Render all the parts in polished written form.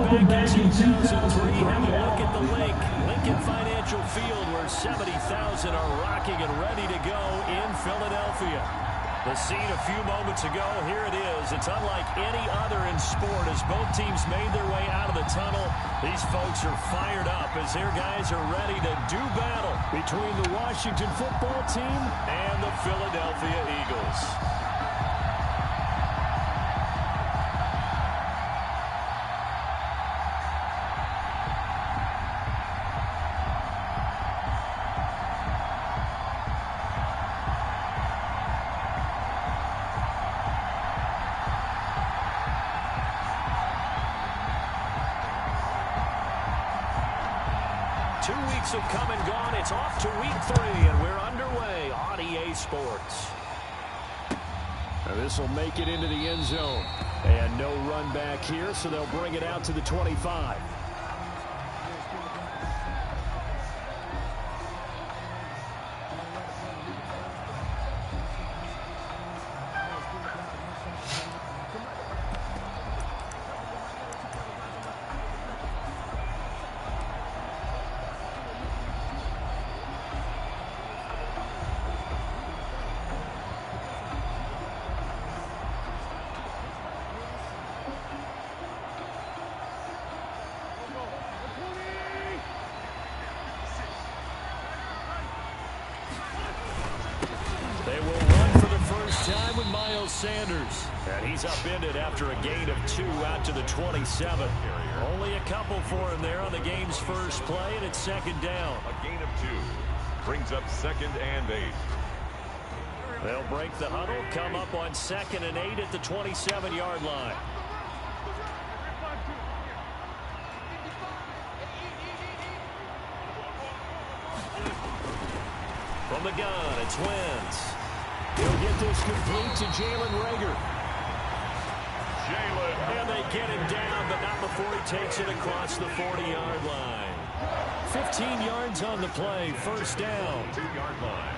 back in 2003, have a look at the link. Lincoln Financial Field, where 70,000 are rocking and ready to go in Philadelphia. The scene a few moments ago, here it is. It's unlike any other in sport as both teams made their way out of the tunnel. These folks are fired up as their guys are ready to do battle between the Washington football team and the Philadelphia Eagles. 2 weeks have come and gone. It's off to week 3, and we're underway on EA Sports. This will make it into the end zone. And no run back here, so they'll bring it out to the 25. Sanders, and he's upended after a gain of 2 out to the 27. Only a couple for him there on the game's first play, and it's second down. A gain of 2 brings up 2nd and 8. They'll break the huddle, come up on 2nd and 8 at the 27-yard line. From the gun, it's Wentz. He'll get this complete to Jalen Reagor. And they get him down, but not before he takes it across the 40-yard line. 15 yards on the play, first down. 2-yard line.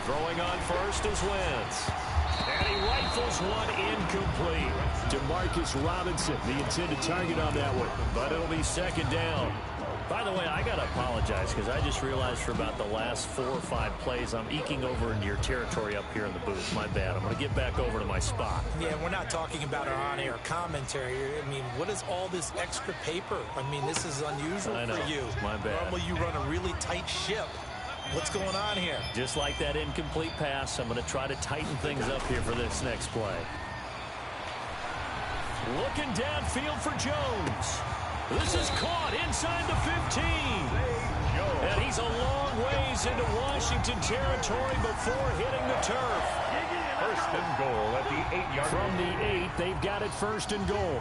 Throwing on first is Wentz. And he rifles one incomplete. Demarcus Robinson, the intended target on that one. But it'll be second down. By the way, I got to apologize because I just realized for about the last 4 or 5 plays, I'm eking over into your territory up here in the booth. My bad. I'm going to get back over to my spot. Yeah, we're not talking about our on-air commentary. I mean, what is all this extra paper? I mean, this is unusual for you. My bad. Normally you run a really tight ship. What's going on here? Just like that incomplete pass, I'm going to try to tighten things up here for this next play. Looking downfield for Jones. This is caught inside the 15. And he's a long ways into Washington territory before hitting the turf. First and goal at the 8-yard line. From the 8, they've got it first and goal.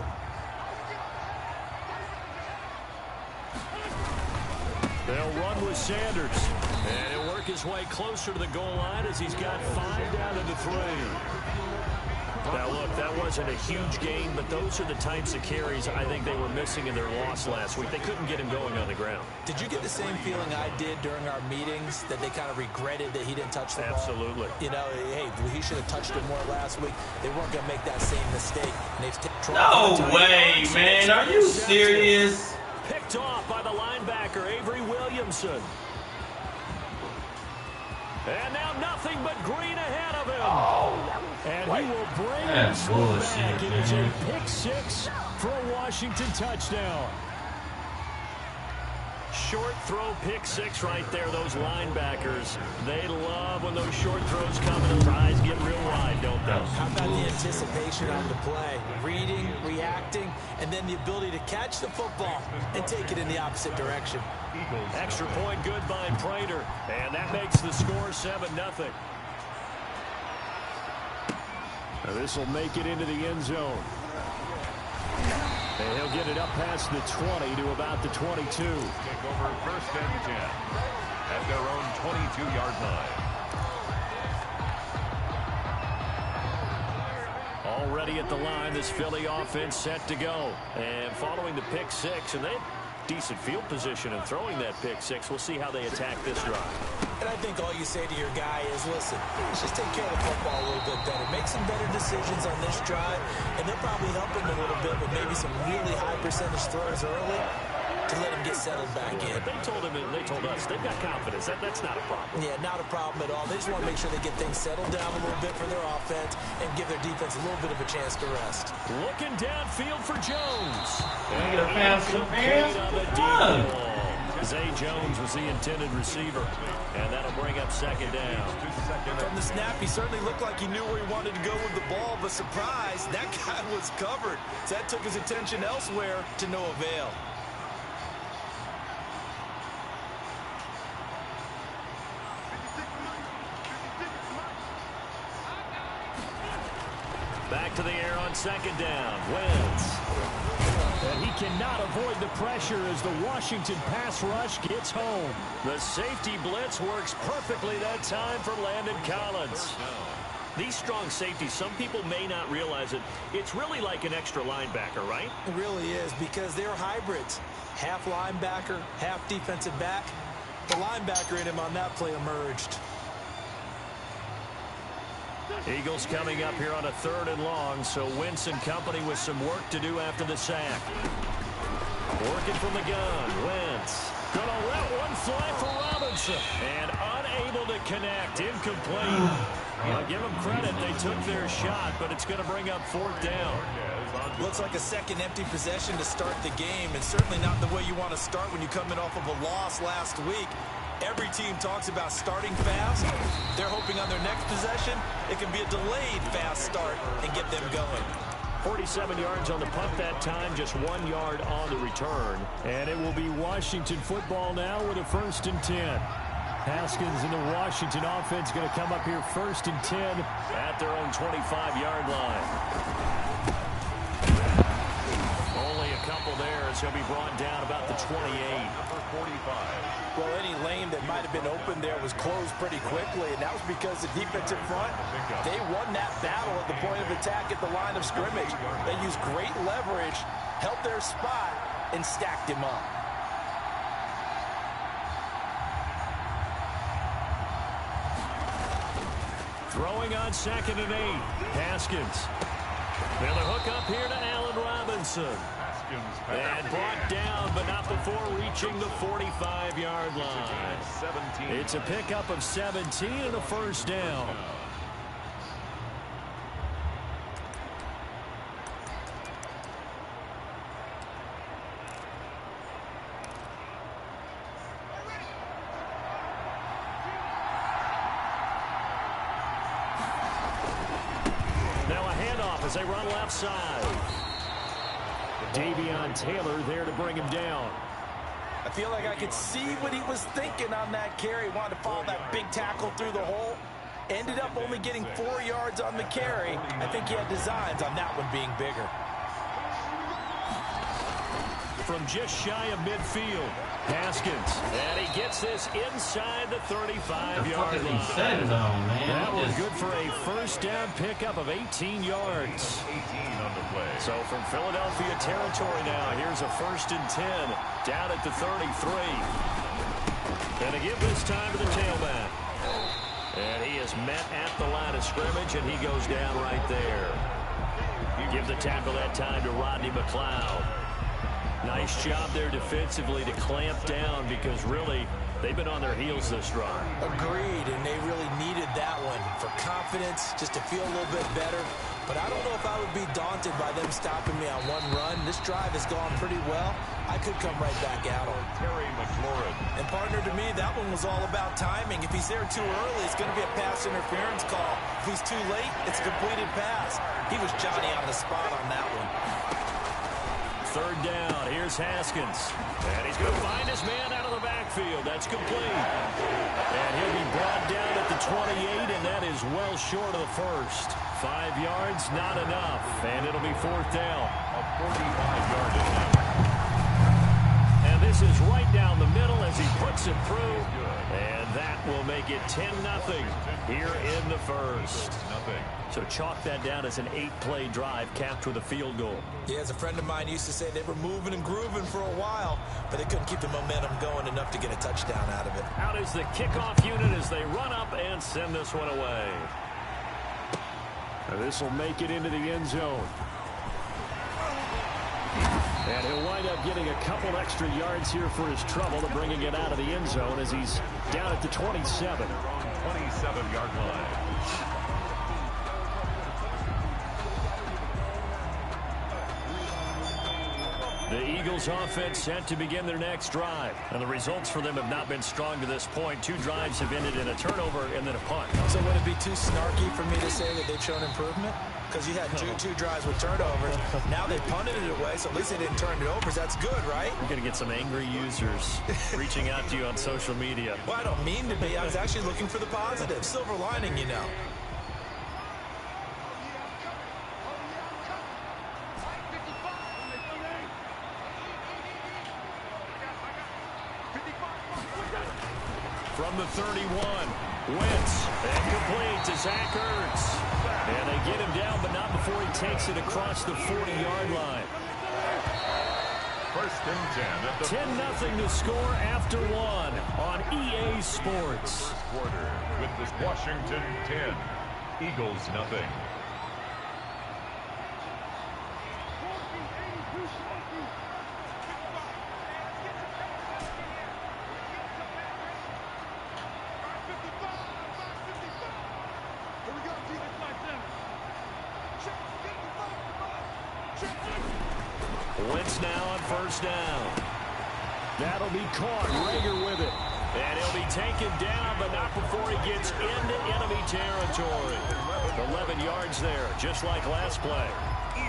They'll run with Sanders. And he'll work his way closer to the goal line as he's got 5 down to the 3. Now, look, that wasn't a huge gain, but those are the types of carries I think they were missing in their loss last week. They couldn't get him going on the ground. Did you get the same feeling I did during our meetings, that they kind of regretted that he didn't touch the ball? Absolutely. You know, hey, he should have touched it more last week. They weren't going to make that same mistake. And they've no way, man. Are you serious? Picked off by the linebacker, Avery Williamson. And now nothing but green ahead of him. Oh, and he will bring this one back. It is a pick 6 for a Washington touchdown. Short throw, pick 6 right there. Those linebackers, they love when those short throws come and those eyes get real wide, don't they? How about the anticipation on the play? Reading, reacting, and then the ability to catch the football and take it in the opposite direction. Extra point good by Prater. And that makes the score 7-0. This will make it into the end zone. And he'll get it up past the 20 to about the 22. Take over first and 10 at their own 22-yard line. Already at the line, this Philly offense set to go. And following the pick 6, and they decent field position and throwing that pick six. We'll see how they attack this drive. And I think all you say to your guy is, listen, let's just take care of the football a little bit better. Make some better decisions on this drive, and they'll probably help him a little bit with maybe some really high percentage throws early to let him get settled back in. But they told him, and they told us, they've got confidence. That's not a problem. Yeah, not a problem at all. They just want to make sure they get things settled down a little bit for their offense and give their defense a little bit of a chance to rest. Looking downfield for Jones. Can I get a pass interference? On the deep ball. Zay Jones was the intended receiver, and that'll bring up second down. From the snap, he certainly looked like he knew where he wanted to go with the ball, but surprise, that guy was covered. So that took his attention elsewhere to no avail. Back to the air on second down. Wentz. And he cannot avoid the pressure as the Washington pass rush gets home. The safety blitz works perfectly that time for Landon Collins. These strong safeties, some people may not realize it. It's really like an extra linebacker, right? It really is, because they're hybrids. Half linebacker, half defensive back. The linebacker in him on that play emerged. Eagles coming up here on a 3rd and long, so Wentz and company with some work to do after the sack. Working from the gun, Wentz. Gonna let one fly for Robinson. And unable to connect, incomplete. I'll give them credit, they took their shot, but it's going to bring up 4th down. Looks like a second empty possession to start the game, and certainly not the way you want to start when you're coming off of a loss last week. Every team talks about starting fast. They're hoping on their next possession, it can be a delayed fast start and get them going. 47 yards on the punt that time, just 1 yard on the return. And it will be Washington football now with a 1st and 10. Haskins and the Washington offense going to come up here 1st and 10. At their own 25-yard line. Only a couple there as he'll be brought down about the 28. Number 45. Well, any lane that might have been open there was closed pretty quickly, and that was because the defensive front, they won that battle at the point of attack at the line of scrimmage. They used great leverage, held their spot, and stacked him up. Throwing on 2nd and 8. Haskins. Now the hook up here to Allen Robinson. And brought down, but not before reaching the 45-yard line. It's a pickup of 17 and a 1st down. Now a handoff as they run left side. Davion Taylor there to bring him down. I feel like I could see what he was thinking on that carry. Wanted to follow that big tackle through the hole. Ended up only getting 4 yards on the carry. I think he had designs on that one being bigger. From just shy of midfield, Haskins. And he gets this inside the 35-yard line. Set it on, man. That was good for a 1st down pickup of 18 yards. 18 on the play. So from Philadelphia territory now, here's a 1st and 10 down at the 33. And to give this time to the tailback. And he is met at the line of scrimmage, and he goes down right there. You give the tackle that time to Rodney McLeod. Nice job there defensively to clamp down, because really they've been on their heels this drive. Agreed, and they really needed that one for confidence, just to feel a little bit better. But I don't know if I would be daunted by them stopping me on one run. This drive has gone pretty well. I could come right back at him. Terry McLaurin. And partner, to me, that one was all about timing. If he's there too early, it's going to be a pass interference call. If he's too late, it's a completed pass. He was Johnny on the spot on that one. 3rd down. Here's Haskins. And he's going to find his man out of the backfield. That's complete. And he'll be brought down at the 28, and that is well short of the 1st. 5 yards, not enough. And it'll be 4th down. A 45-yard attempt. And this is right down the middle as he puts it through. And And that will make it 10-0 here in the first. So chalk that down as an 8-play drive capped with a field goal. Yeah, as a friend of mine used to say, they were moving and grooving for a while, but they couldn't keep the momentum going enough to get a touchdown out of it. Out is the kickoff unit as they run up and send this one away. This will make it into the end zone. And he'll wind up getting a couple extra yards here for his trouble to bringing it out of the end zone as he's down at the 27. 27-yard line. The Eagles offense set to begin their next drive. And the results for them have not been strong to this point. 2 drives have ended in a turnover and then a punt. So would it be too snarky for me to say that they've shown improvement? Because you had two drives with turnovers. Now they punted it away, so at least they didn't turn it over. That's good, right? You're going to get some angry users reaching out to you on social media. Well, I don't mean to be. I was actually looking for the positive. Silver lining, you know. From the 31, Wentz, incomplete to Zach Ertz. And they get him down, but not before he takes it across the 40-yard line. First and 10. 10-0 to score after 1 on EA Sports. First quarter with this Washington 10, Eagles nothing. Wentz now on first down. That'll be caught. Rager with it. And he'll be taken down, but not before he gets into enemy territory. 11 yards there, just like last play.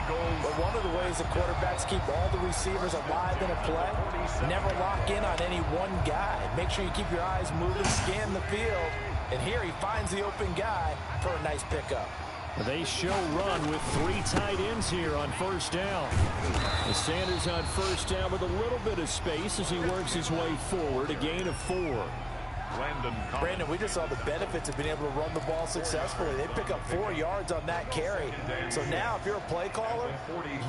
But one of the ways the quarterbacks keep all the receivers alive in a play, never lock in on any one guy. Make sure you keep your eyes moving, scan the field. And here he finds the open guy for a nice pickup. They show run with 3 tight ends here on first down. The Sanders on first down with a little bit of space as he works his way forward, a gain of 4. Brandon, we just saw the benefits of being able to run the ball successfully. They pick up 4 yards on that carry. So now if you're a play caller,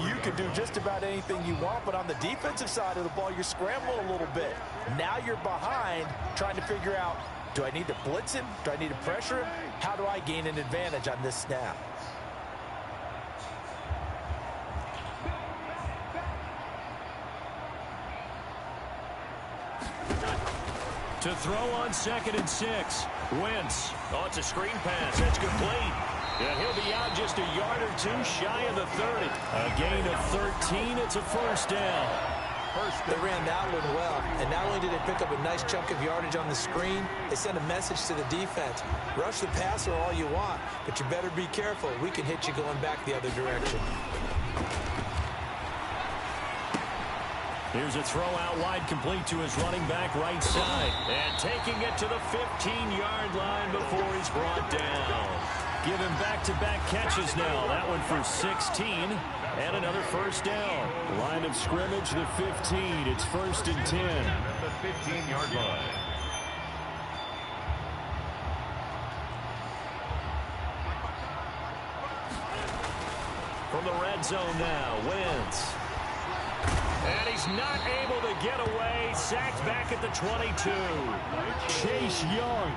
you can do just about anything you want. But on the defensive side of the ball, you're scrambling a little bit. Now you're behind trying to figure out, do I need to blitz him? Do I need to pressure him? How do I gain an advantage on this snap? To throw on 2nd and 6. Wentz. Oh, it's a screen pass. That's complete. And he'll be out just a yard or 2 shy of the 30. A gain of 13. It's a first down. They ran that one well, and not only did they pick up a nice chunk of yardage on the screen, they sent a message to the defense. Rush the passer all you want, but you better be careful. We can hit you going back the other direction. Here's a throw out wide, complete to his running back right side. And taking it to the 15-yard line before he's brought down. Give him back-to-back catches now. That one for 16. And another first down. Line of scrimmage, the 15. It's first and 10. At the 15-yard line. From the red zone now, Wentz. And he's not able to get away. Sacked back at the 22. Chase Young.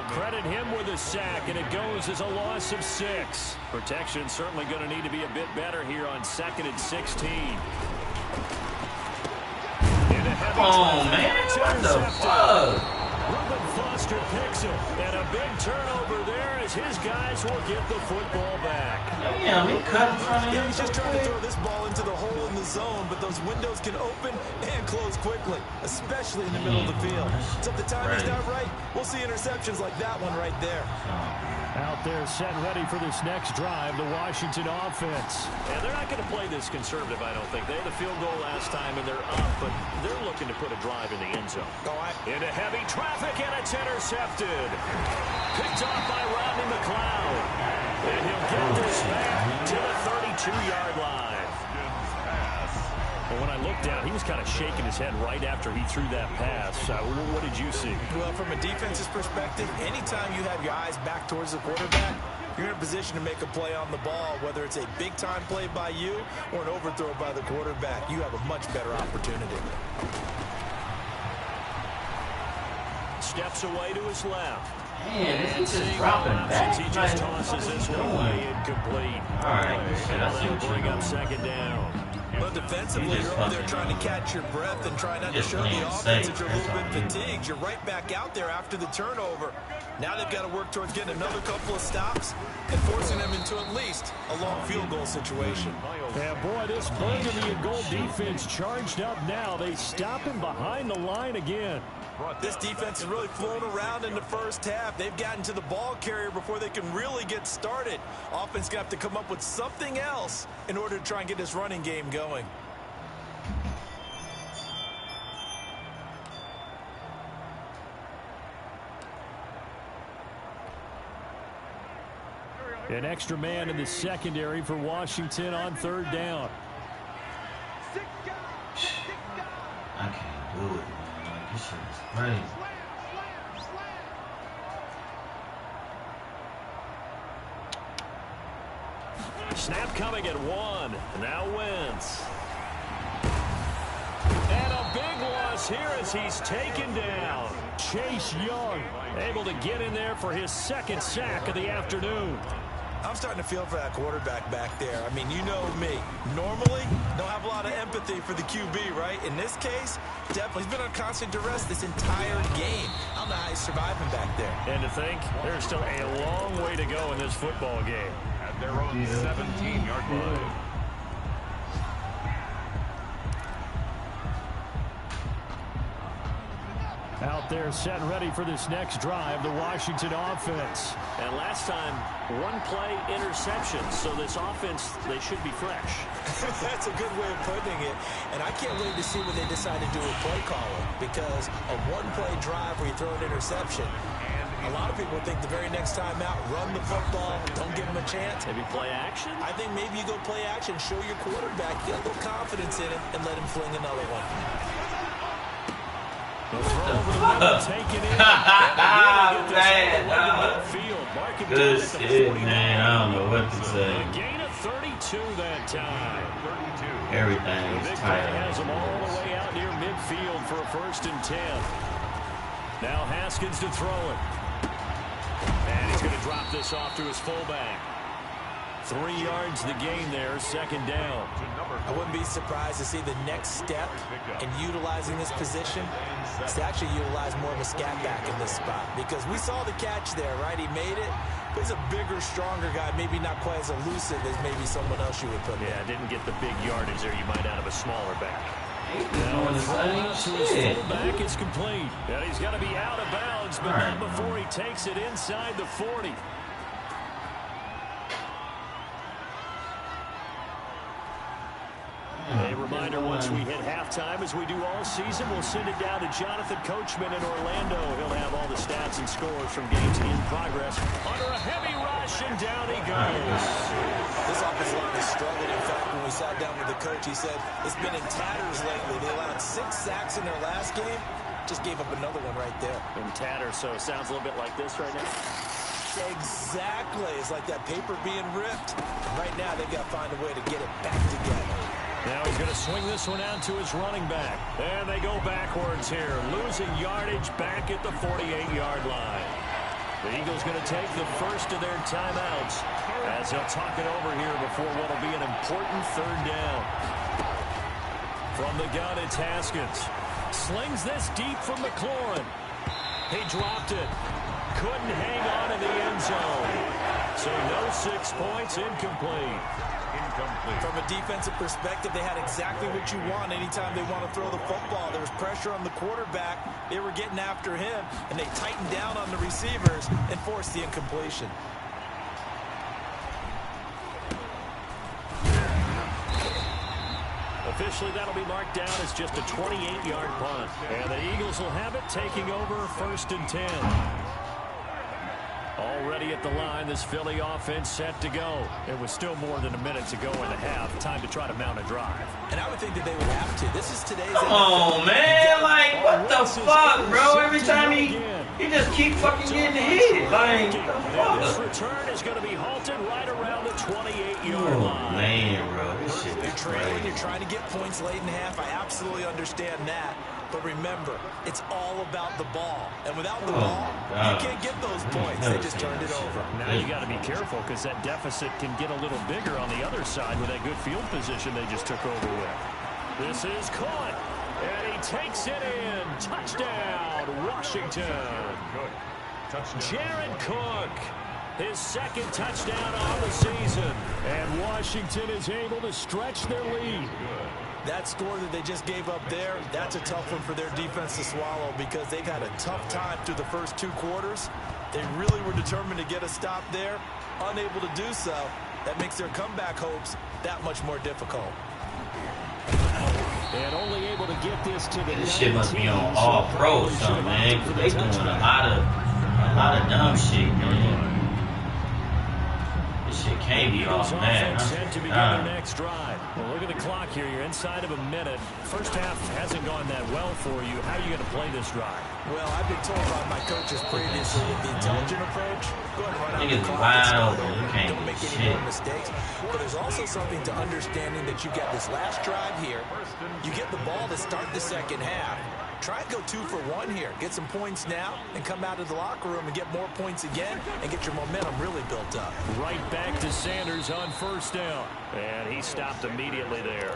Credit him with a sack, and it goes as a loss of 6. Protection certainly going to need to be a bit better here on 2nd and 16. Oh, man, what the fuck? Reuben Foster picks him, and a big turnover there as his guys will get the football back. Damn, he cut in front of him. He's just trying to throw this ball into the hole in the zone, but those windows can open and close quickly, especially in the middle of the field. So if the timing's not right, we'll see interceptions like that one right there. Out there set ready for this next drive, the Washington offense. And they're not going to play this conservative, I don't think. They had a field goal last time, and they're up, but they're looking to put a drive in the end zone. Into heavy traffic, and it's intercepted. Picked off by Rodney McLeod. And he'll get this back to the 32-yard line. Well, when I I looked down, he was kind of shaking his head right after he threw that pass. What did you see? Well, from a defense's perspective, anytime you have your eyes back towards the quarterback, you're in a position to make a play on the ball, whether it's a big-time play by you or an overthrow by the quarterback. You have a much better opportunity. Steps away to his left. Man, this is just dropping back. He just tosses this one away incomplete. All right, shit, I see what you're bring doing. up second down. But defensively, you're over there trying to catch your breath and try not to show the offense that you're a little bit fatigued. You're right back out there after the turnover. Now they've got to work towards getting another couple of stops and forcing them into at least a long field goal situation. Yeah, boy, this Burgundy and gold defense charged up now. They stop him behind the line again. This defense has really flown around in the first half. They've gotten to the ball carrier before they can really get started. Offense going to have to come up with something else in order to try and get this running game going. An extra man in the secondary for Washington on third down. I can't do it, man. Like, this shit is crazy. Snap coming at one. Now Wentz. And a big loss here as he's taken down. Chase Young able to get in there for his second sack of the afternoon. I'm starting to feel for that quarterback back there. I mean, you know me. Normally, don't have a lot of empathy for the QB, right? In this case, definitely. He's been on constant duress this entire game. I don't know how he's surviving back there. And to think, there's still a long way to go in this football game. At their own 17-yard line. Out there set and ready for this next drive, the Washington offense. And last time, one play interception, so this offense, they should be fresh. That's a good way of putting it. And I can't wait to see what they decide to do with play calling, because a one-play drive where you throw an interception, a lot of people think the very next time out, run the football, don't give them a chance. Maybe play action? I think maybe you go play action, show your quarterback, get a little confidence in it, and let him fling another one. The throw over the middle, taken in. Man, good shit, man. I don't know what to say. A gain of 32 that time. Everything The is big play tight. has him all the way out near midfield for a 1st and 10. Now Haskins to throw it. And he's going to drop this off to his fullback. 3 yards the gain there, second down. I wouldn't be surprised to see the next step in utilizing this position is to actually utilize more of a scat back in this spot. Because we saw the catch there, right? He made it. But he's a bigger, stronger guy, maybe not quite as elusive as maybe someone else you would put there. Yeah, didn't get the big yardage there you might out of a smaller back. Doing the same To his shit. fullback is complete. And he's got to be out of bounds, but not before he takes it inside the 40. A reminder, once we hit halftime, as we do all season, we'll send it down to Jonathan Coachman in Orlando. He'll have all the stats and scores from games in progress. Under a heavy rush, and down he goes. This offensive line has struggled. In fact, when we sat down with the coach, he said it's been in tatters lately. They allowed 6 sacks in their last game. Just gave up another one right there. In tatters, so it sounds a little bit like this right now. Exactly. It's like that paper being ripped. And right now, they've got to find a way to get it back together. Now he's going to swing this one out to his running back. And they go backwards here, losing yardage back at the 48-yard line. The Eagles going to take the first of their timeouts as they'll talk it over here before what will be an important 3rd down. From the gun, it's Haskins. Slings this deep from McLaurin. He dropped it. Couldn't hang on in the end zone. So no 6 points, incomplete. From a defensive perspective, they had exactly what you want anytime they want to throw the football. There was pressure on the quarterback. They were getting after him, and they tightened down on the receivers and forced the incompletion. Officially, that'll be marked down as just a 28-yard punt. And the Eagles will have it, taking over 1st and 10. All Already at the line, this Philly offense set to go. It was still more than a minute to go in the half. Time to try to mount a drive. And I would think that they would have to. This is today's Oh, man. Like, what the fuck, bro? Every time he just keep fucking getting hit. Like, and this return is going to be halted right around the 28-yard line. Man, bro. This shit You're is trailing, crazy. you're trying to get points late in half. I absolutely understand that. But remember, it's all about the ball. And without the ball, you can't get those points. They just turned it over. Now you got to be careful because that deficit can get a little bigger on the other side with that good field position they just took over with. This is caught, and he takes it in. Touchdown, Washington. Jared Cook, his second touchdown on the season. And Washington is able to stretch their lead. That score that they just gave up there, that's a tough one for their defense to swallow because they've had a tough time through the first 2 quarters. They really were determined to get a stop there, unable to do so. That makes their comeback hopes that much more difficult. And only able to get this to the This shit must be on all pro or something, man, because they doing a lot of dumb shit, man. This shit can't be off, man. Set to begin their next drive. Well, look at the clock here. You're inside of a minute. First half hasn't gone that well for you. How are you going to play this drive? Well, I've been told by my coaches previously with the intelligent approach, go ahead and run out Niggas the clock. wide open. You can't Don't do make any shit. more mistakes. But there's also something to understanding that you got this last drive here. You get the ball to start the second half. Try and go 2 for 1 here. Get some points now and come out of the locker room and get more points again and get your momentum really built up. Right back to Sanders on first down. And he stopped immediately there.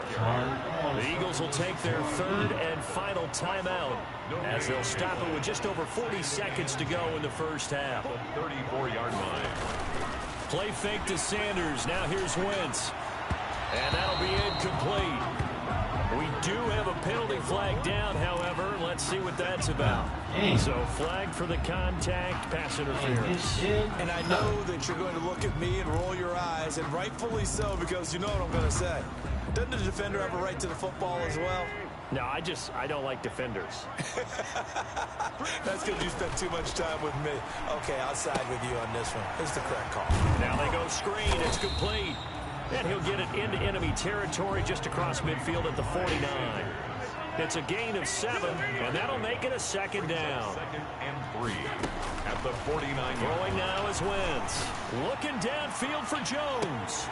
The Eagles will take their third and final timeout as they'll stop it with just over 40 seconds to go in the first half. 34-yard line. Play fake to Sanders. Now here's Wentz. And that'll be incomplete. We do have a penalty flag down, however. Let's see what that's about. So flag for the contact, pass interference. And I know that you're going to look at me and roll your eyes, and rightfully so, because you know what I'm going to say. Doesn't the defender have a right to the football as well? No, I don't like defenders. That's because you spent too much time with me. Okay, I'll side with you on this one. It's the correct call. Now they go screen. It's complete. And he'll get it into enemy territory just across midfield at the 49. It's a gain of 7, and that'll make it a second down. 2nd and 3 at the 49. Throwing now is Wentz. Looking downfield for Jones.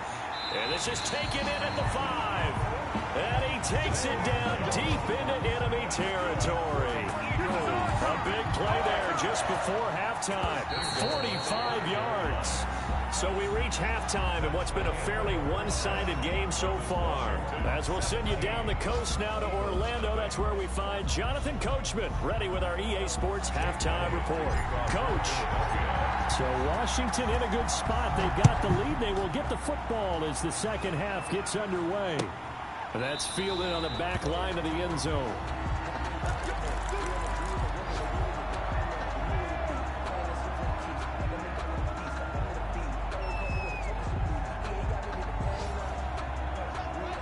And this is taken in at the 5. And he takes it down deep into enemy territory. A big play there just before halftime. 45 yards. So we reach halftime in what's been a fairly one-sided game so far. As we'll send you down the coast now to Orlando, that's where we find Jonathan Coachman, ready with our EA Sports halftime report. Coach. So Washington in a good spot. They've got the lead. They will get the football as the second half gets underway. That's fielded on the back line of the end zone.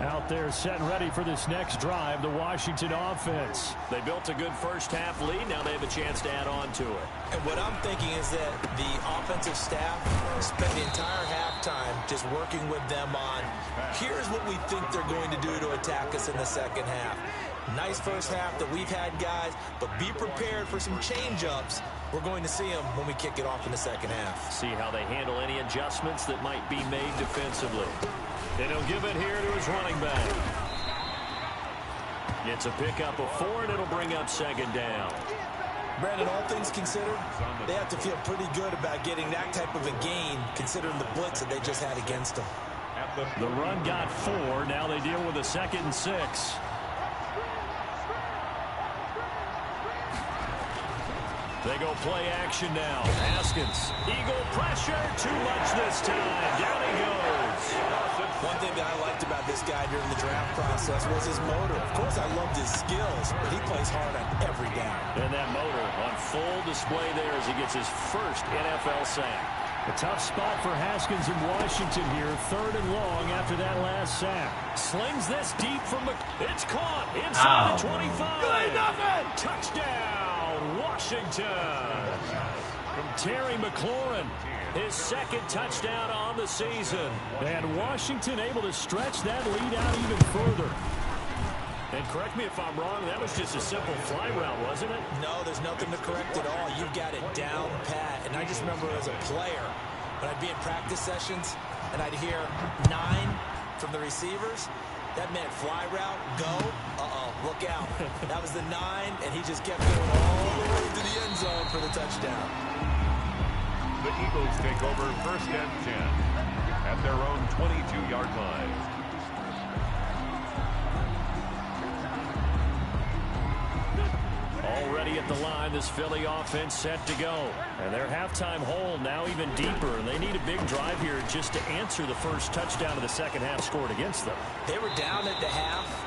Out there set and ready for this next drive, the Washington offense. They built a good first half lead. Now they have a chance to add on to it. And what I'm thinking is that the offensive staff spent the entire halftime just working with them on, here's what we think they're going to do to attack us in the second half. Nice first half that we've had, guys, but be prepared for some change-ups. We're going to see them when we kick it off in the second half. See how they handle any adjustments that might be made defensively. And he'll give it here to his running back. It's a pickup of 4, and it'll bring up second down. Brandon, all things considered, they have to feel pretty good about getting that type of a gain, considering the blitz that they just had against them. The run got 4. Now they deal with a 2nd and 6. They go play action now. Haskins. Eagle pressure. Too much this time. Down he goes. One thing that I liked about this guy during the draft process was his motor. Of course, I loved his skills, but he plays hard on every down. And that motor on full display there as he gets his first NFL sack. A tough spot for Haskins in Washington here. 3rd and long after that last sack. Slings this deep from the... It's caught inside the 25. Touchdown, Washington. Terry McLaurin, his second touchdown on the season. And Washington able to stretch that lead out even further. And correct me if I'm wrong, that was just a simple fly route, wasn't it? No, there's nothing to correct at all. You've got it down pat. And I just remember as a player, when I'd be in practice sessions, and I'd hear 9 from the receivers, that meant fly route, go, look out. That was the 9, and he just kept going all the way to the end zone for the touchdown. The Eagles take over 1st and 10 at their own 22-yard line. Already at the line, this Philly offense set to go. And their halftime hole now even deeper. And they need a big drive here just to answer the first touchdown of the second half scored against them. They were down at the half.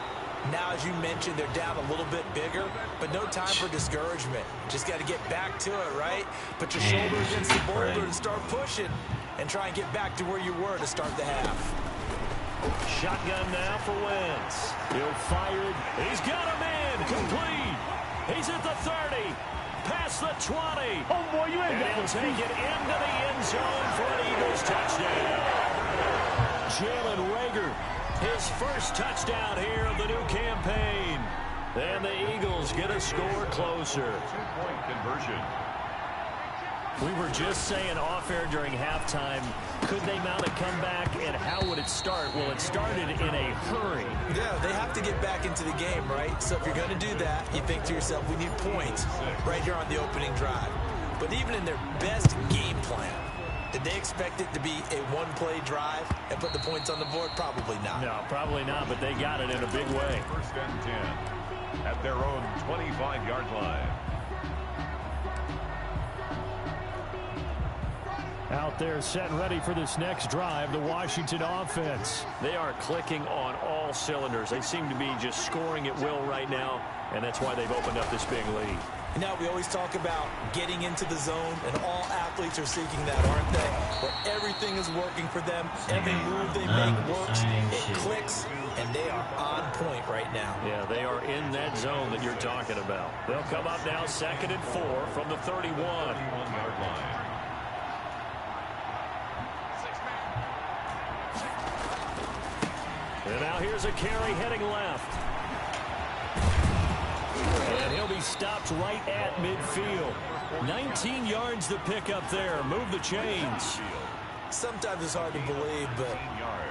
Now, as you mentioned, they're down a little bit bigger, but no time for discouragement. Just got to get back to it, right? Put your shoulder against the boulder and start pushing and try and get back to where you were to start the half. Shotgun now for Wentz. He'll fire it. He's got him in. Complete. He's at the 30. Past the 20. Oh, boy, you ain't got he'll take it into the end zone for an Eagles touchdown. Jalen Reagor, his first touchdown here of the new campaign. And the Eagles get a score closer. 2-point conversion. We were just saying off-air during halftime, could they mount a comeback, and how would it start? Well, it started in a hurry. Yeah, they have to get back into the game, right? So if you're going to do that, you think to yourself, we need points right here on the opening drive. But even in their best game plan, did they expect it to be a one-play drive and put the points on the board? Probably not. No, probably not, but they got it in a big way. 1st and 10 at their own 25-yard line. Out there set and ready for this next drive, the Washington offense. They are clicking on all cylinders. They seem to be just scoring at will right now, and that's why they've opened up this big lead. Now, we always talk about getting into the zone, and all athletes are seeking that, aren't they? Where everything is working for them, every move they make works, it clicks, and they are on point right now. Yeah, they are in that zone that you're talking about. They'll come up now 2nd and 4 from the 31. 31-yard line. And now here's a carry heading left. And he'll be stopped right at midfield. 19 yards to pick up there. Move the chains. Sometimes it's hard to believe, but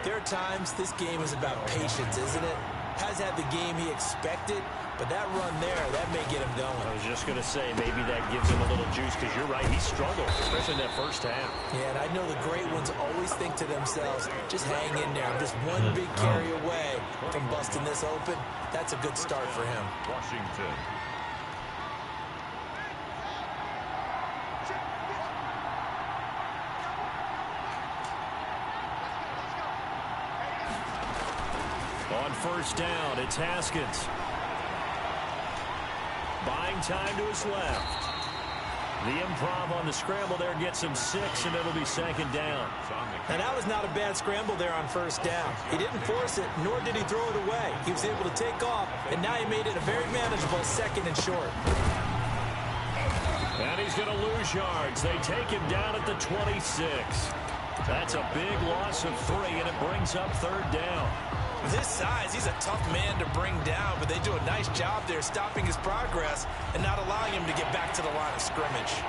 there are times this game is about patience, isn't it? Has had the game he expected, but that run there, that may get him going. I was just going to say, maybe that gives him a little juice, because you're right, he struggled, especially in that first half. Yeah, and I know the great ones always think to themselves, just hang in there. I'm just one big carry away from busting this open. That's a good start for him. Washington. On 1st down, it's Haskins. Buying time to his left. The improv on the scramble there gets him 6, and it'll be 2nd down. And that was not a bad scramble there on 1st down. He didn't force it, nor did he throw it away. He was able to take off, and now he made it a very manageable 2nd and short. And he's going to lose yards. They take him down at the 26. That's a big loss of 3, and it brings up 3rd down. With his size, he's a tough man to bring down, but they do a nice job there stopping his progress and not allowing him to get back to the line of scrimmage.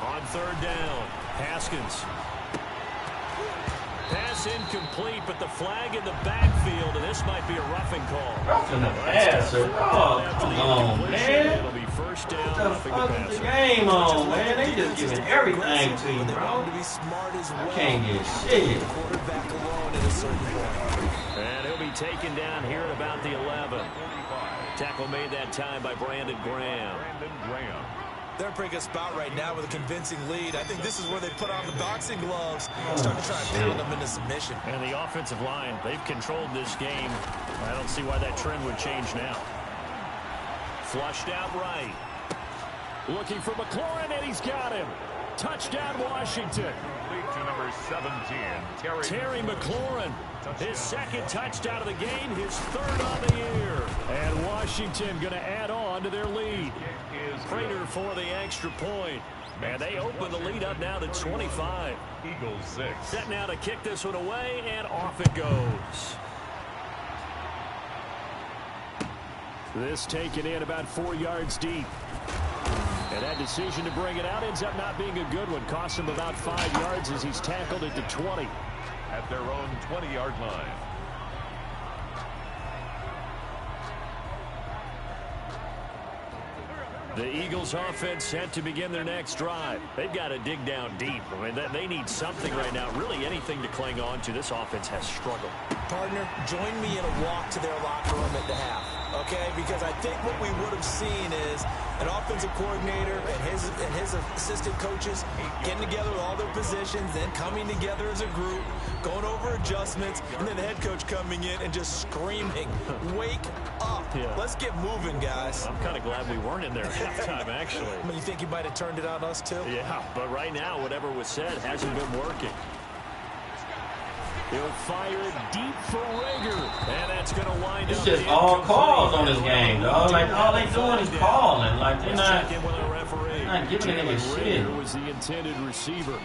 On 3rd down, Haskins. Pass incomplete, but the flag in the backfield, and this might be a roughing call. Roughing the passer. Oh, come on, man. It'll be 1st down. What the fuck is the game on, man? They just giving everything to you, bro. To be smart as well. I can't get shit. Quarterback alone at a certain point. And he'll be taken down here at about the 11. Tackle made that time by Brandon Graham. They're in a pretty good spot right now with a convincing lead. I think this is where they put on the boxing gloves and start to try and pound them into submission. And the offensive line, they've controlled this game. I don't see why that trend would change now. Flushed out right. Looking for McLaurin, and he's got him. Touchdown, Washington. Lead to number 17, Terry McLaurin. His second touchdown of the game, his third on the year. And Washington going to add on to their lead. Prater for the extra point. And they open the lead up now to 25. Eagles 6. Set now to kick this one away, and off it goes. This taken in about 4 yards deep. And that decision to bring it out ends up not being a good one. Costs him about 5 yards as he's tackled it to 20. At their own 20-yard line. The Eagles offense set to begin their next drive. They've got to dig down deep. I mean, they need something right now, really anything to cling on to. This offense has struggled. Partner, join me in a walk to their locker room at the half, okay? Because I think what we would have seen is an offensive coordinator and his assistant coaches getting together with all their positions, then coming together as a group, going over adjustments, and then the head coach coming in and just screaming, wake up. Yeah. Let's get moving, guys. I'm kind of glad we weren't in there at halftime, actually. I mean, you think he might have turned it on us, too? Yeah, but right now, whatever was said hasn't been working. He'll fire it deep for Rager. And that's going to wind up. It's just all calls on this game, dog. Like, all they doing is calling. Like, they're not giving a nigga shit. Rager was the intended receiver.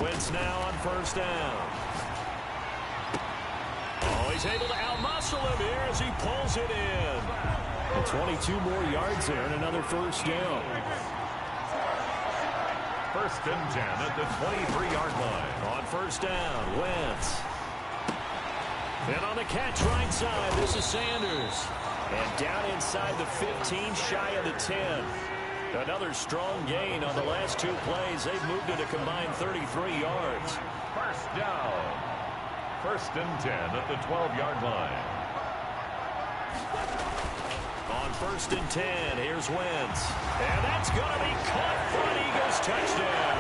Wentz now on first down. Oh, he's able to outmuscle him here as he pulls it in. And 22 more yards there and another first down. First and 10 at the 23-yard line. On first down, Wentz. And on the catch right side, this is Sanders. And down inside the 15, shy of the 10. Another strong gain on the last two plays. They've moved it a combined 33 yards. First down. First and 10 at the 12-yard line. On first and 10, here's Wentz. And that's going to be caught for an Eagles touchdown.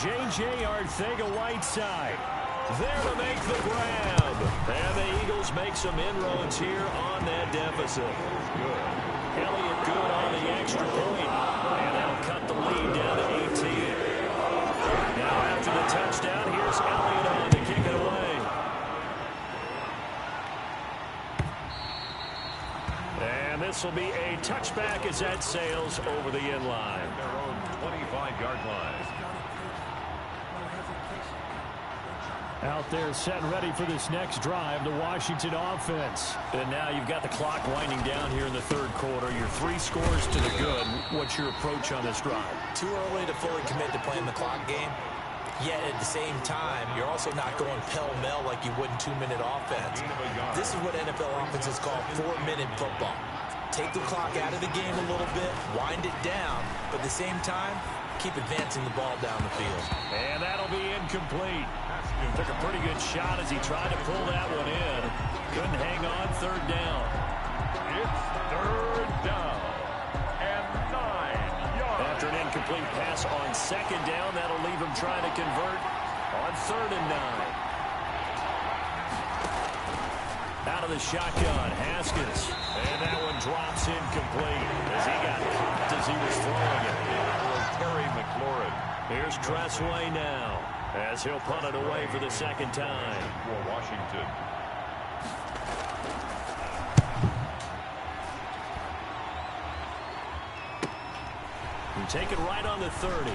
J.J. Arcega-Whiteside there to make the grab. And the Eagles make some inroads here on that deficit. Good. Elliott good on the extra point. And that'll cut the lead down to 18. Now after the touchdown, here's Elliott on to kick it away. And this will be a touchback as that sails over the end line. Their own 25-yard line. Out there set and ready for this next drive, the Washington offense. And now you've got the clock winding down here in the third quarter. Your 3 scores to the good. What's your approach on this drive? Too early to fully commit to playing the clock game. Yet at the same time, you're also not going pell-mell like you would in 2-minute offense. This is what NFL offenses call 4-minute football. Take the clock out of the game a little bit, wind it down, but at the same time, keep advancing the ball down the field. And that'll be incomplete. Took a pretty good shot as he tried to pull that one in. Couldn't hang on third down. It's third down and 9 yards. After an incomplete pass on second down, that'll leave him trying to convert on third and 9. Out of the shotgun, Haskins. And that one drops incomplete as he got popped as he was throwing it. Terry McLaurin. Here's Tressway now as he'll punt it away for the second time. For Washington. And take it right on the 30.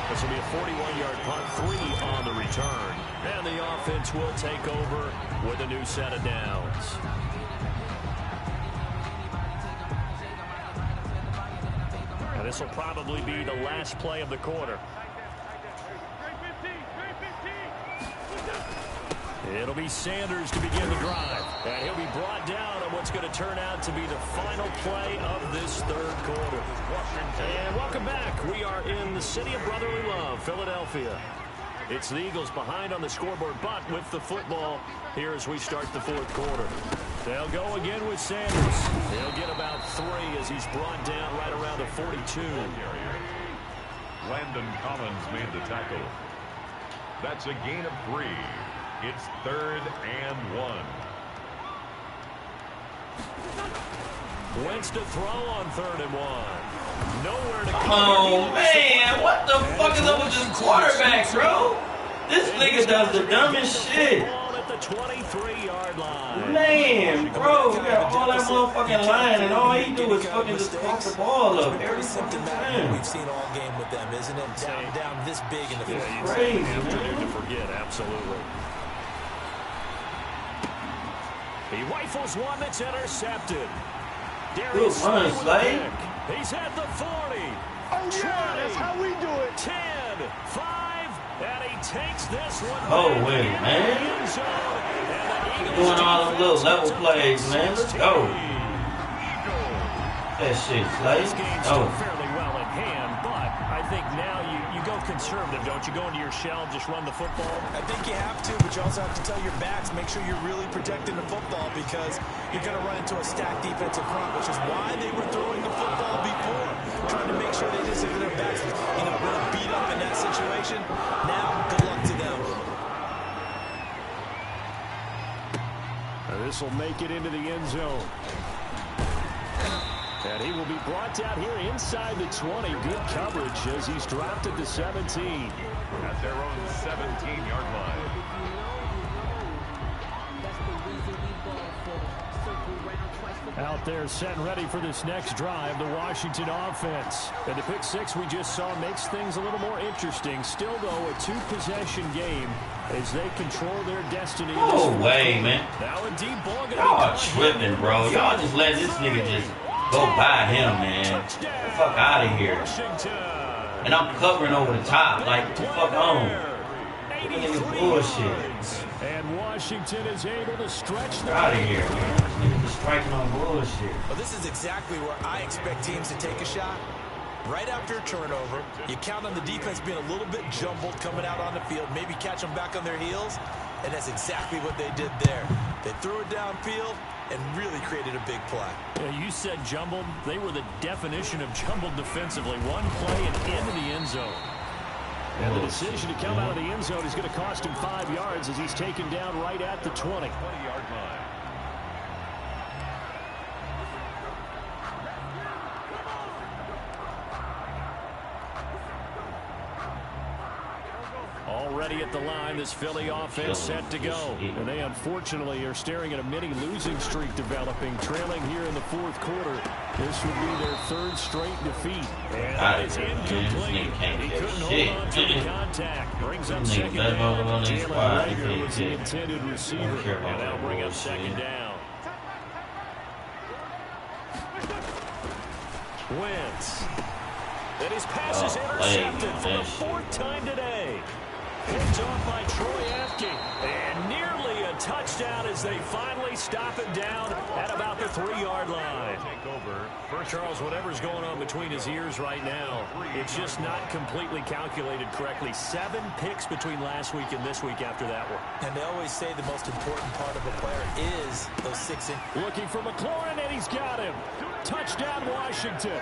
This will be a 41-yard punt, 3 on the return. And the offense will take over with a new set of downs. And this will probably be the last play of the quarter. It'll be Sanders to begin the drive. And he'll be brought down on what's going to turn out to be the final play of this third quarter. And welcome back. We are in the city of brotherly love, Philadelphia. It's the Eagles behind on the scoreboard, but with the football here as we start the fourth quarter. They'll go again with Sanders. He'll get about 3 as he's brought down right around the 42. Landon Collins made the tackle. That's a gain of 3. It's 3rd and 1. Wentz to throw on 3rd and 1. Nowhere to go. Oh, man. What the fuck is up with this quarterback, bro? This nigga does the dumbest shit. At the 23-yard line. Man, bro, we got all that motherfucking line, and all he do is fucking just fuck the ball up every fucking time. We've seen all game with them, isn't it? Down this big in the field. It's crazy, Afternoon to man. forget, absolutely. He rifles one that's intercepted. Good run, Slade. He's at the 40. Oh, yeah, that's how we do it. 10, 5, and he takes this one. Oh, wait, man. Doing all them little level plays, man. Let's go. That shit, Slade. Oh. Fairly well in hand, but I think now you go conservative, don't you? Go into your shell, just run the football. I think you have to, but you also have to tell your backs, make sure you're really protecting the football because you're going to run into a stacked defensive front, which is why they were throwing the football before, trying to make sure they just hit their backs, really beat up in that situation. Now, good luck to them. This will make it into the end zone. And he will be brought down here inside the 20. Good coverage as he's dropped at the 17. At their own 17-yard line. Out there set and ready for this next drive, the Washington offense. And the pick six we just saw makes things a little more interesting. Still, though, a two-possession game as they control their destiny. No way, man. Now a deep ball. Y'all tripping, bro. Y'all just let this nigga just go by him, man. Get the fuck out of here. And I'm covering over the top. Like, what the fuck on? This nigga bullshit. And Washington is able to stretch the out of here, man. This nigga just striking on bullshit. Well, this is exactly where I expect teams to take a shot. Right after a turnover, you count on the defense being a little bit jumbled coming out on the field, maybe catch them back on their heels, and that's exactly what they did there. They threw it downfield and really created a big play. Yeah, you said jumbled. They were the definition of jumbled defensively. One play and into the end zone. And the decision to come out of the end zone is going to cost him 5 yards as he's taken down right at the 20. 20-yard line. Already at the line, this Philly offense set to go. And they unfortunately are staring at a mini losing streak developing, trailing here in the fourth quarter. This would be their third straight defeat. And that is incomplete. He couldn't hold on to the contact. Brings up second down. Jalen Rager was the intended receiver. And that'll bring up second down. Wentz. And his pass is intercepted for the fourth time today. Picked off by Troy Apke. And nearly a touchdown as they finally stop it down at about the 3-yard line. Take over. Charles, whatever's going on between his ears right now, it's just not completely calculated correctly. 7 picks between last week and this week after that one. And they always say the most important part of a player is those 6 in. Looking for McLaurin, and he's got him. Touchdown, Washington.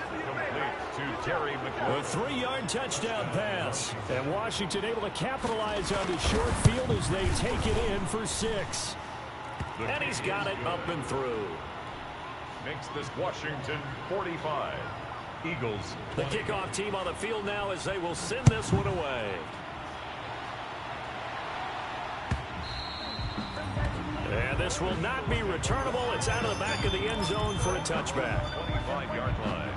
To Terry McLaurin. A 3-yard touchdown pass. And Washington able to capitalize on the short field as they take it in for 6. And he's got it up and through. Makes this Washington 45. Eagles. The kickoff team on the field now as they will send this one away. And this will not be returnable. It's out of the back of the end zone for a touchback. 25-yard line.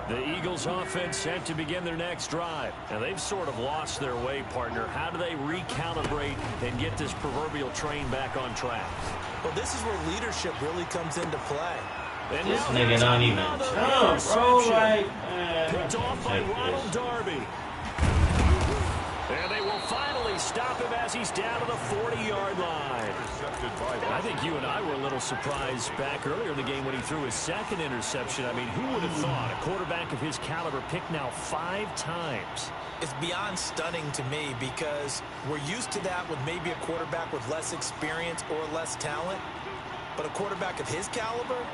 The Eagles offense set to begin their next drive. And they've sort of lost their way, partner. How do they recalibrate and get this proverbial train back on track? Well, this is where leadership really comes into play. And this nigga don't even jump, bro. Like, picked off by Ronald Darby. And they will finally stop him as he's down to the 40-yard line. I think you and I were a little surprised back earlier in the game when he threw his second interception. I mean, who would have thought a quarterback of his caliber picked now 5 times? It's beyond stunning to me because we're used to that with maybe a quarterback with less experience or less talent. But a quarterback of his caliber,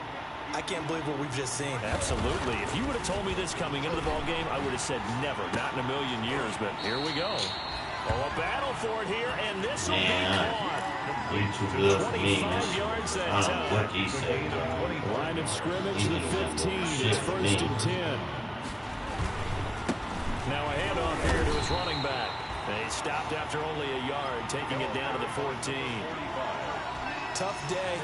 I can't believe what we've just seen. Absolutely. If you would have told me this coming into the ball game, I would have said never, not in a million years. But here we go. Oh, a battle for it here, and this will be caught. Way too good for me. 25 yards that I don't know time. what he said. Line of scrimmage, the 15. It's first and 10. Now a handoff here to his running back. He stopped after only a yard, taking it down to the 14. Tough day,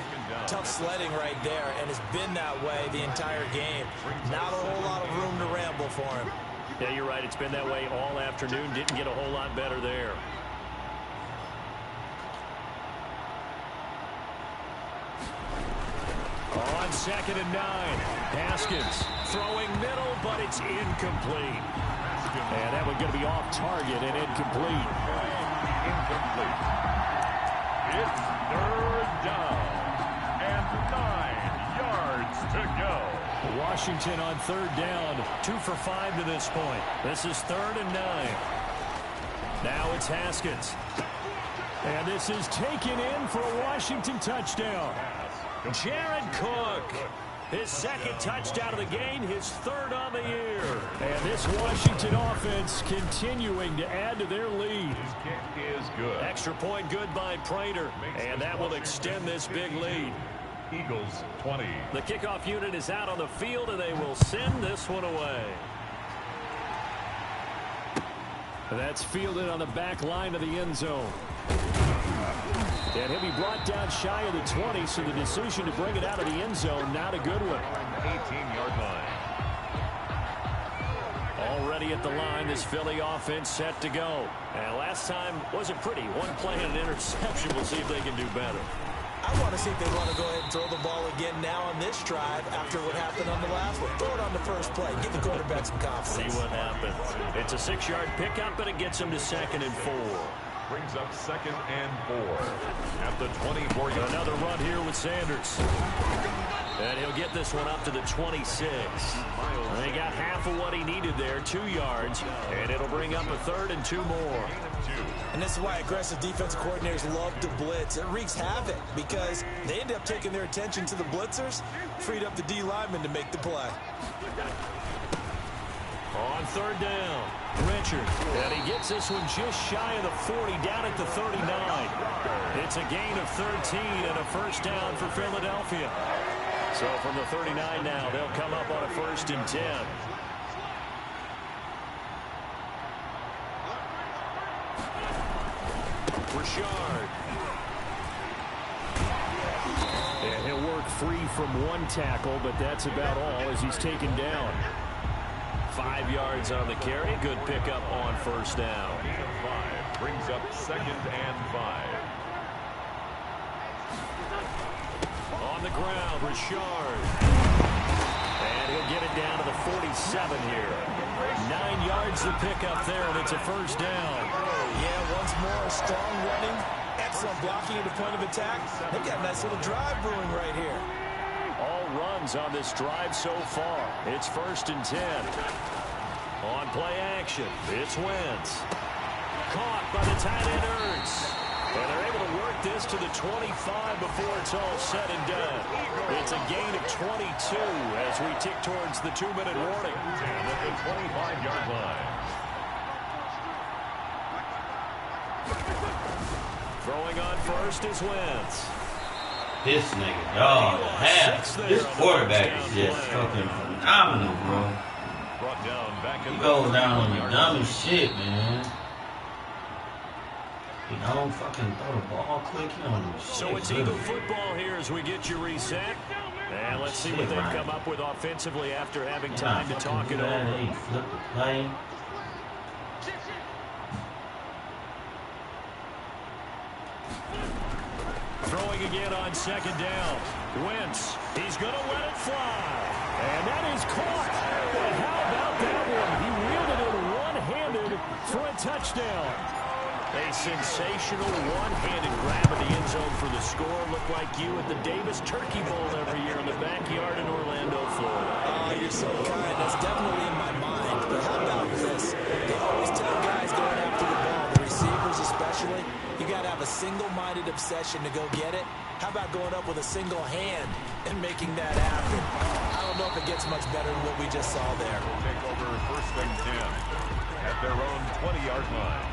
tough sledding right there, and it's been that way the entire game. Not a whole lot of room to ramble for him. Yeah, you're right. It's been that way all afternoon. Didn't get a whole lot better there. On 2nd and 9, Haskins throwing middle, but it's incomplete. And that one's going to be off target and incomplete. Incomplete. It's third down and 9 yards to go. Washington on 3rd down, 2 for 5 to this point. This is 3rd and 9. Now it's Haskins. And this is taken in for a Washington touchdown. Jared Cook, his 2nd touchdown of the game, his 3rd on the year. And this Washington offense continuing to add to their lead. His kick is good. Extra point good by Prater, and that will extend this big lead. Eagles 20. The kickoff unit is out on the field, and they will send this one away. That's fielded on the back line of the end zone. And he'll be brought down shy of the 20, so the decision to bring it out of the end zone, not a good one. 18-yard line. Already at the line, this Philly offense set to go. And last time wasn't pretty. One play and an interception. We'll see if they can do better. I want to see if they want to go ahead and throw the ball again now on this drive after what happened on the last one. Throw it on the first play. Give the quarterback some confidence. See what happens. It's a 6-yard pickup, but it gets him to 2nd and 4. Brings up 2nd and 4 at the 24-yard. Another run here with Sanders. And he'll get this one up to the 26. They got half of what he needed there, 2 yards, and it'll bring up a 3rd and 2 more. And this is why aggressive defensive coordinators love to blitz. It wreaks havoc because they end up taking their attention to the blitzers, freed up the D lineman to make the play. On 3rd down, Richard, and he gets this one just shy of the 40, down at the 39. It's a gain of 13 and a first down for Philadelphia. So from the 39 now, they'll come up on a 1st and 10. Richard. And he'll work free from one tackle, but that's about all as he's taken down. 5 yards on the carry. Good pickup on 1st down. 5 brings up 2nd and 5. On the ground, Richard. And he'll get it down to the 47 here. 9 yards to pick up there, and it's a 1st down. Yeah, once more, strong running, excellent blocking at the point of attack. They've got a nice little drive brewing right here. All runs on this drive so far. It's 1st and 10. On play action, it's Wentz. Caught by the tight end Ertz. And they're able to work this to the 25 before it's all said and done. It's a gain of 22 as we tick towards the 2-minute warning. And at the 25-yard line. Throwing on first is Wentz. This nigga, dog, this quarterback is just fucking phenomenal, bro. Brought down back in He goes down on the dumbest shit, man. He don't fucking throw the ball quick. He don't do shit. So it's Eagle football here as we get you reset. And let's see what they've come up with offensively after having time to talk it over. He flipped the play. Throwing again on 2nd down. Wentz, he's going to let it fly. And that is caught. But how about that one? He wielded it one-handed for a touchdown. A sensational one-handed grab of the end zone for the score. Looked like you at the Davis Turkey Bowl every year in the backyard in Orlando, Florida. Oh, you're so kind. That's definitely in my mind. But how about this? They always tell guys going after the ball, the receivers especially, you got to have a single-minded obsession to go get it. How about going up with a single hand and making that happen? I don't know if it gets much better than what we just saw there. Take over 1st and 10 at their own 20-yard line.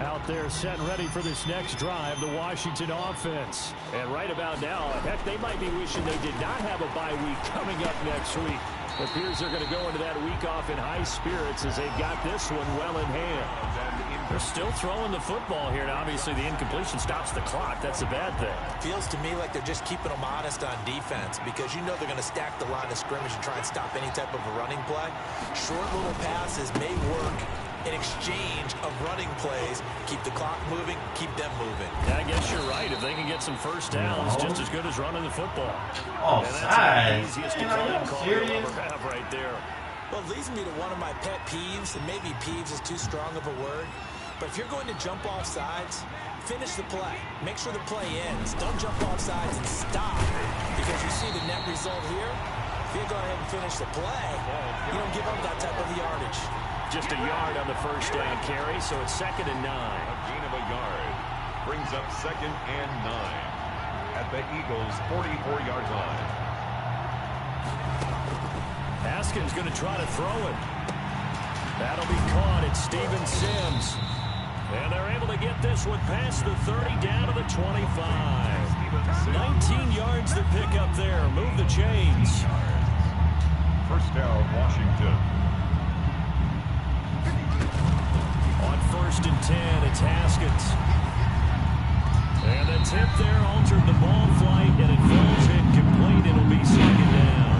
Out there set and ready for this next drive, the Washington offense. And right about now, heck, they might be wishing they did not have a bye week coming up next week. It appears they're going to go into that week off in high spirits as they've got this one well in hand. They're still throwing the football here, and obviously the incompletion stops the clock. That's a bad thing. Feels to me like they're just keeping them honest on defense because you know they're going to stack the line of scrimmage and try and stop any type of a running play. Short little passes may work in exchange of running plays. Keep the clock moving, keep them moving. Yeah, I guess you're right. If they can get some first downs, just as good as running the football. Offside. Easiest Man, are you serious? right there. Well, it leads me to one of my pet peeves, and maybe peeves is too strong of a word, but if you're going to jump off sides, finish the play. Make sure the play ends. Don't jump off sides and stop, because you see the net result here. If you go ahead and finish the play, you don't give up that type of yardage. Just a yard on the first down carry, so it's 2nd and 9. A gain of a yard brings up 2nd and 9 at the Eagles' 44-yard line. Haskins going to try to throw it. That'll be caught. It's Steven Sims. And they're able to get this one past the 30 down to the 25. 19 yards to pick up there. Move the chains. First down, Washington. On 1st and 10, it's Haskins. And the tip there altered the ball flight, and it falls incomplete. It'll be 2nd down.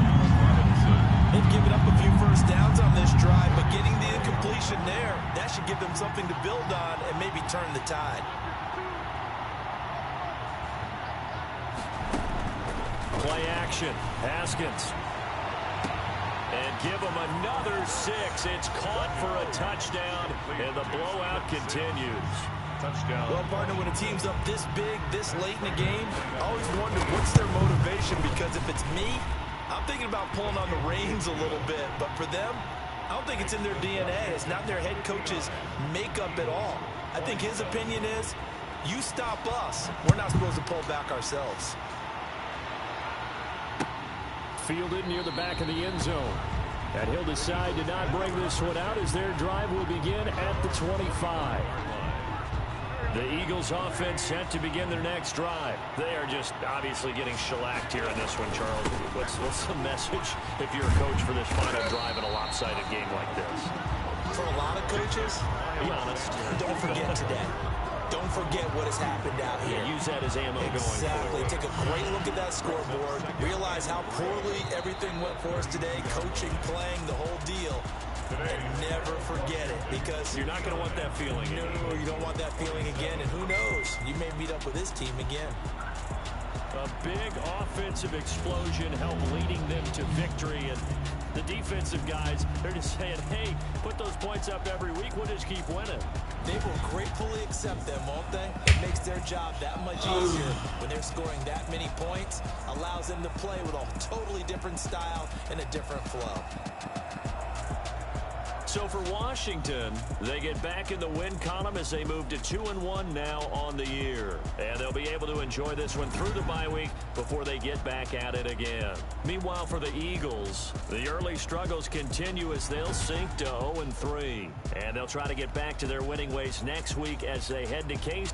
They've given up a few first downs on this drive, but getting the incompletion there, that should give them something to build on and maybe turn the tide. Play action. Haskins. And give them another 6. It's caught for a touchdown, and the blowout continues. Touchdown. Well, partner, when a team's up this big, this late in the game, I always wonder what's their motivation, because if it's me, I'm thinking about pulling on the reins a little bit, but for them, I don't think it's in their DNA. It's not their head coach's makeup at all. I think his opinion is, you stop us, we're not supposed to pull back ourselves. Fielded near the back of the end zone. And he'll decide to not bring this one out as their drive will begin at the 25. The Eagles offense set to begin their next drive. They are just obviously getting shellacked here in this one, Charles. What's the message if you're a coach for this final drive in a lopsided game like this? For a lot of coaches, be honest. Don't forget today. Don't forget what has happened out here. Yeah, use that as ammo going Exactly. forward. Take a great look at that scoreboard. Realize how poorly everything went for us today. Coaching, playing, the whole deal. And never forget it, because you're not going to want that feeling again. No, you don't want that feeling again. And who knows? You may meet up with this team again. A big offensive explosion helped leading them to victory. And the defensive guys, they're just saying, hey, put those points up every week. We'll just keep winning. They will gratefully accept them, won't they? It makes their job that much easier when they're scoring that many points. Allows them to play with a totally different style and a different flow. So for Washington, they get back in the win column as they move to 2-1 now on the year. And they'll be able to enjoy this one through the bye week before they get back at it again. Meanwhile, for the Eagles, the early struggles continue as they'll sink to 0-3. And they'll try to get back to their winning ways next week as they head to Case.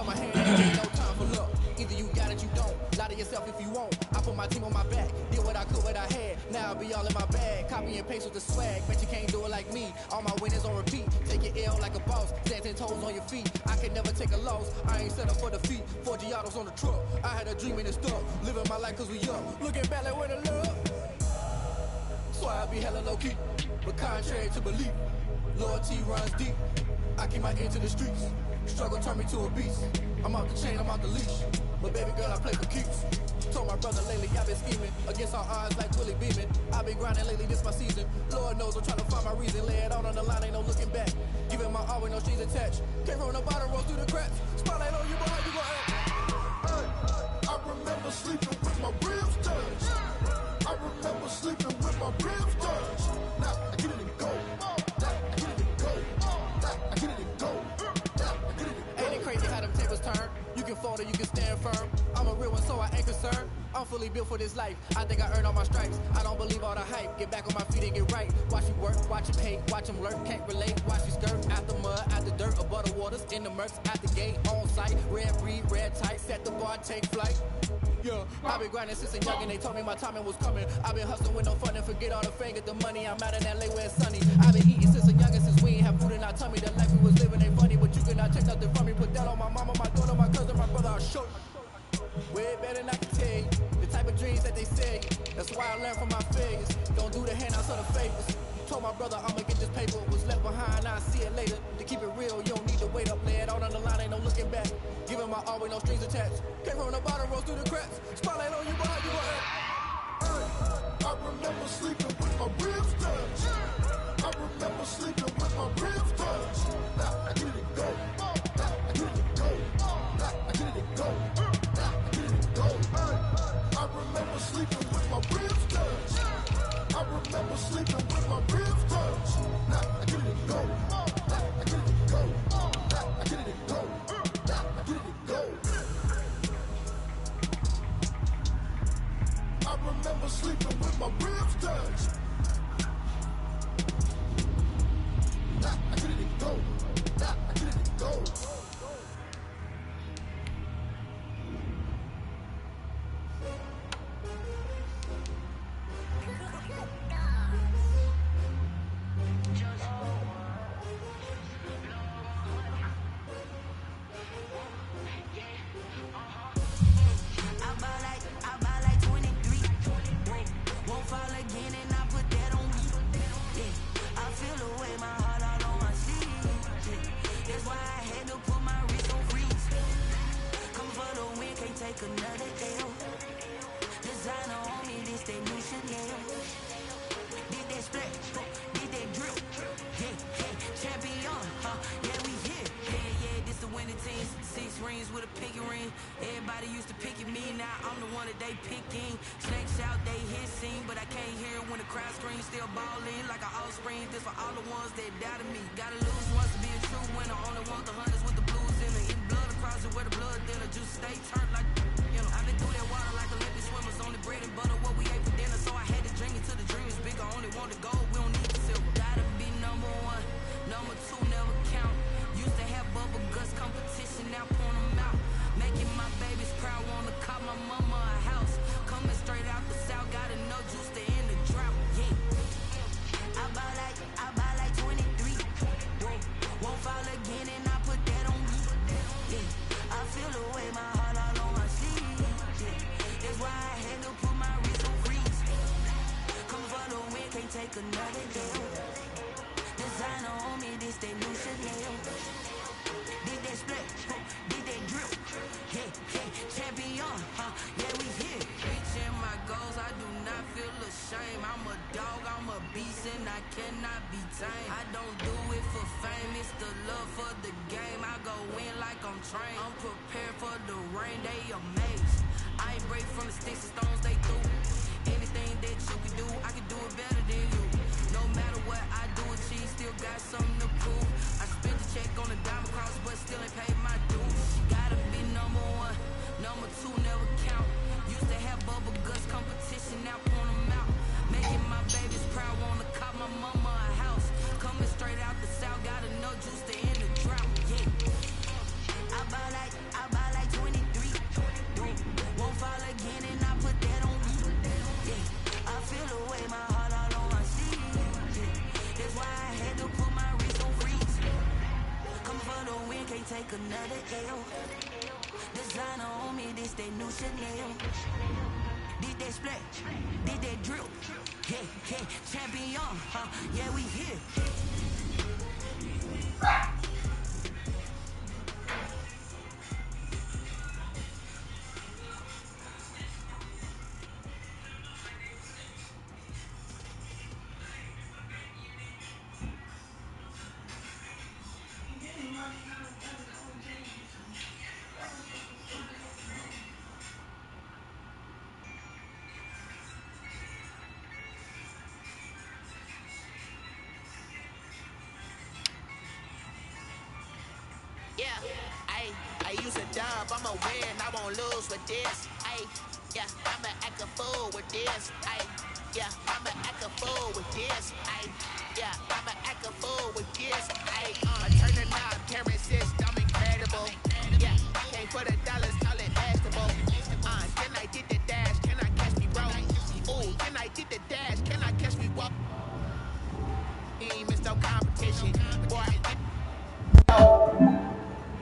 tell my hand, ain't no time for luck. Either you got it, you don't. Lie to yourself if you won't. I put my team on my back, did what I could, what I had. Now I'll be all in my bag. Copy and paste with the swag. Bet you can't do it like me. All my winners on repeat. Take your L like a boss. Stand 10 toes on your feet. I can never take a loss. I ain't set up for defeat. 4 Giottos on the truck. I had a dream and it's stuck. Living my life cause we up. Looking back like where the love. So I be hella low key. But contrary to belief, loyalty runs deep. I keep my ear to the streets. Struggle turned me to a beast. I'm out the chain, I'm out the leash. But baby girl, I play for keeps. Told my brother lately, I've been scheming. Against all odds like Willie Beeman. I've been grinding lately, this my season. Lord knows I'm trying to find my reason. Lay it out on the line, ain't no looking back. Giving my all with no strings attached. Came from the bottom, roll through the cracks. Spotlight on you, boy, you gon' act. I remember sleeping with my ribs touched. I remember sleeping with my ribs touched. Now I get it and go. Now I get it and go. Now I get it and go. Now I get it and go. Ain't it crazy how them tables turn? You can fall or you can stand firm. I'm a real one, so I ain't concerned. I'm fully built for this life. I think I earned all my stripes. I don't believe all the hype. Get back on my feet and get right. Watch you work, watch you hate, watch them lurk. Can't relate, watch you skirt. Out the mud, out the dirt, above the waters, in the murks, out the gate, on site. Red breed, red tight, set the bar, take flight. Yeah, I've been grinding since a youngin'. They told me my timing was coming. I've been hustling with no fun and forget all the fame, get the money. I'm out in LA where it's sunny. I've been eating since a youngin', since we ain't have food in our tummy. The life we was living ain't funny, but you cannot take nothing from me. Put that on my mama, my daughter, my cousin, my brother, I'll show you. Way better than I can tell you. The type of dreams that they say. That's why I learned from my failures. Don't do the handouts or the favors. Told my brother I'ma get this paper. Was left behind, I'll see it later. To keep it real, you don't need to wait up. Lay it out on the line, ain't no looking back. Giving my all with no strings attached. Came from the bottom, rose through the cracks. Spotlight on you, boy, you gon' act. I remember sleeping with my ribs touched. I remember sleeping with my ribs touched. Now I get it and go. Now I get it and go. Now I get it and go. Now I get it and go. I remember sleeping with my ribs touched. I remember sleeping with my ribs touched. Now I get it and go. Now I get it and go. Now I get it and go. Now I get it and go. I remember sleeping with my ribs touched. Now I get it and go. Now I get it and go. I buy like 23. Won't fall again and I put that on me. Yeah, I feel the way my heart all on my sleeve. Yeah, that's why I had to put my wrist on freeze. Come for the win, can't take another L. Designer on me, this that new Chanel. Did that split, did that drip. Yeah, yeah, champion, yeah, we here. Yeah, this the winning team. 6 rings with a pinky ring. Everybody used to pick at me, now I'm the one that they picking. Snakes out, they hit scene, but I can't hear it when the crowd screams. Still ballin' like an offspring. This for all the ones that doubted me. Gotta lose once to be a true winner. Only want the hunters with the blues in it. Eating blood across it where the blood thinner. Juice stay turned like, you know. I've been through that water like Olympic swimmers. Only bread and butter, what we ate for dinner. So I had to drink it till the dream is bigger. Only want the gold, we don't need the silver. Gotta be number 1, number 2 never count. Used to have bubble guts competition, now point them out. Making my babies proud, wanna call my mama a house. Coming straight out the south, gotta know juice to end the drought. Yeah, I buy like 23. Won't fall again and I put that on me. Yeah, I feel the way my heart all on my sleeve. Yeah, that's why I had to put my wrist on freeze. Come for the win, can't take another day. Designer on me, this that new Chanel. Did that split, did that drip. Yeah, yeah, champion, yeah, we here. Reaching my goals, I do not feel ashamed. I'm a dog, I'm a beast, and I cannot be tamed. I don't do it for fame, it's the love for the game. I go in like I'm trained. I'm prepared for the rain, they amazed. I ain't break from the sticks and stones they threw. Anything that you can do, I can do it better than you. No matter what I do, achieve, still got something to prove. I spent the check on the diamond cross, but still ain't paid my dues. Gotta be number 1, number 2 never count. Used to have bubble guts competition, now point them out. Making my babies proud, wanna call my mama a house. Coming straight out the south, gotta know juice to end the drought. Yeah, I buy This they new Chanel. This they splash. This they drill. Yeah, champion, huh? Yeah, we here. Yeah, I use a dub, I'ma win, I won't lose with this. Yeah, I'ma act a fool with this. Yeah, I'ma act a fool with this. Yeah, I'ma act a fool with this. I turn the knob, camera assist,